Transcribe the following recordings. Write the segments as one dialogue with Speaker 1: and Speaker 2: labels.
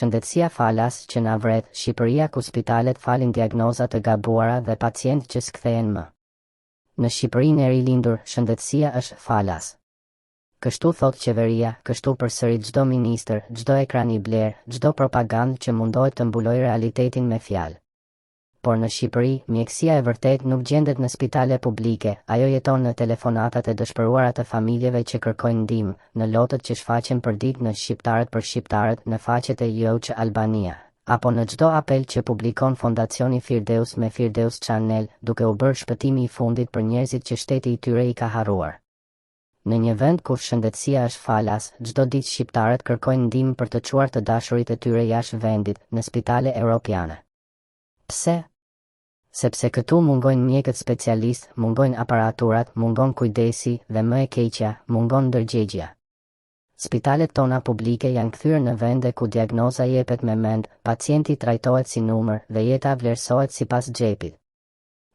Speaker 1: Shëndetësia falas që na vret, Shqipëria ku spitalet falin diagnoza të gabuara dhe pacient që s'kthehen më. Në Shqipërinë e rilindur, shëndetësia është falas. Kështu thot qeveria, kështu përsëri çdo ministër, çdo ekran i bler, çdo propagandë që mundohet të mbulojë realitetin me fjalë. Por në Shqipëri, mjekësia e vërtet nuk gjendet në spitale publike, ajo jeton në telefonatat e dëshpëruara të familjeve që kërkojnë ndihmë, në lotët që shfaqen përdit në Shqiptarët për Shqiptarët në faqet e Joq Albania, apo në çdo apel që publikon Fondacioni Firdeus me Firdeus Channel, duke u bërë shpëtimi i fundit për njerëzit që shteti i tyre i ka harruar. Në një vend ku shëndetësia është falas, çdo ditë shqiptarët kërkojnë ndihmë për të çuar të dashurit e tyre jashtë vendit, në spitale europiane. Pse? Sepse këtu mungojnë mjekët specialist, mungojnë aparaturat, mungon kujdesi dhe më e keqja, mungon ndërgjegjja. Spitalet tona publike janë kthyer në vende ku diagnoza jepet me mend, pacienti trajtohet si numër dhe jeta vlerësohet sipas xhepit.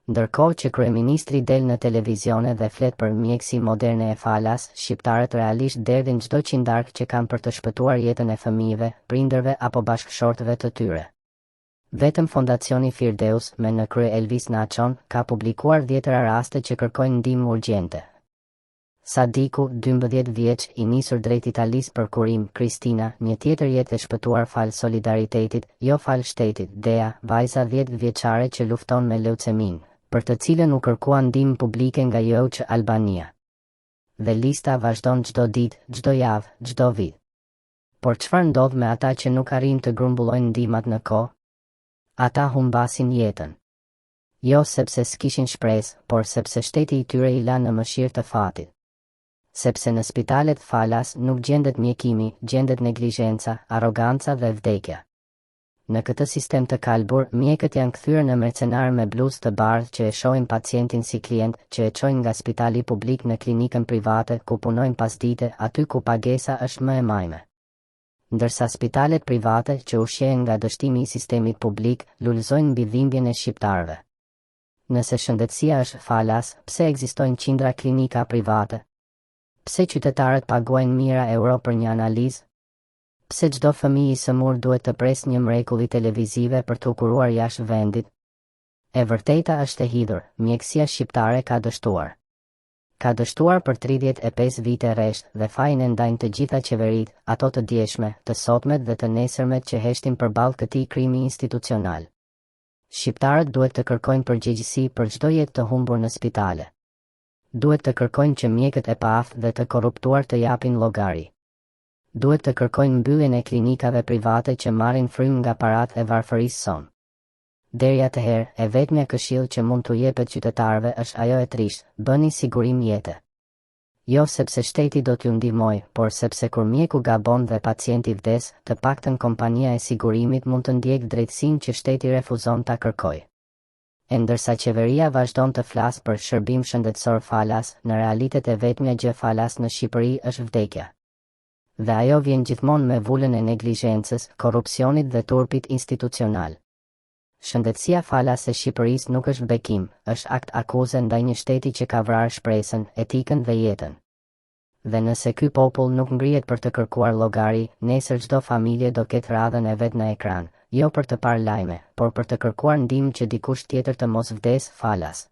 Speaker 1: Ndërkohë që kryeministri del në televizione dhe flet për mjekësi moderne e falas, shqiptarët realisht derdhin çdo qindark që kanë për të shpëtuar jetën e fëmijëve, prindërve apo bashkëshortëve të tyre. Vetëm Fondacioni Firdeus, me në krye Elvis Nachon, ka publikuar 10 raste që kërkojnë ndihmë urgjente. Sadiku, 12 vjeç, i nisur drejt Italisë për kurim, Kristina, një tjetër jetë e shpëtuar fal solidaritetit, jo fal shtetit, Dea, vajza 10 vjeçare që lufton me leucemin, për të cilën u kërkua ndihmë publike nga Joq Albania. Dhe lista vazhdon çdo ditë, çdo javë, çdo vit. Por çfarë ndodh me ata që nuk arrin të grumbullojnë ndihmat në kohë? Ata humbasin jetën. Jo sepse s'kishin shpresë, por sepse shteti i tyre i la në mëshirë të fatit. Sepse në spitalet falas nuk gjendet mjekimi, gjendet neglizhenca, arroganca dhe vdekja. Në këtë sistem të kalbur, mjekët janë kthyer në mercenarë me bluzë të bardhë që e shohin pacientin si klient, që e çojnë nga spitali publik në klinikën private ku punojnë pasdite, aty ku pagesa është më e majme. Ndërsa spitalet private që ushqehen nga dështimi i sistemit publik, lulëzojnë mbi dhimbjen e shqiptarëve. Nëse shëndetësia është falas, pse ekzistojnë qindra klinika private? Pse qytetarët paguajnë mijëra euro për një analizë? Pse çdo fëmijë i sëmur duhet të presë një mrekulli televizive për të kuruar jashtë vendit? E vërteta është e hidhur, mjekësia shqiptare ka dështuar. Ka dështuar për 35 vite rresht dhe fajin e ndajnë të gjitha qeveritë, ato të djeshme, të sotmet dhe të nesërmet që heshtin përballë këtij krimi institucional. Shqiptarët duhet të kërkojnë përgjegjësi për çdo jetë të humbur në spitale. Duhet të kërkojnë që mjekët e paaftë dhe të korruptuar të japin llogari. Duhet të kërkojnë mbylljen e klinikave private që marrin frymë nga paratë e varfërisë sonë. Deri atëherë, e vetmja këshill që mund t'u jepet qytetarëve është ajo e trisht, bëni sigurim jete. Jo sepse shteti do t'ju ndihmojë, por sepse kur mjeku gabon dhe pacienti vdes, të paktën kompania e sigurimit mund të ndjekë drejtësinë që shteti refuzon ta kërkojë. E ndërsa qeveria vazhdon të flasë për shërbim shëndetësor falas, në realitet e vetmja gjë falas në Shqipëri është vdekja. Dhe ajo vjen gjithmonë me vulën e neglizhencës, korrupsionit dhe turpit institucional. Shëndetësia falas e Shqipërisë nuk është bekim, është akt akuze ndaj një shteti që ka vrarë shpresën, etikën dhe jetën. Dhe nëse ky popull nuk ngrihet për të kërkuar llogari, nesër çdo familje do ketë radhën e vet në ekran, jo për të parë lajme, por për të kërkuar ndihmë që dikush tjetër të mos vdes falas.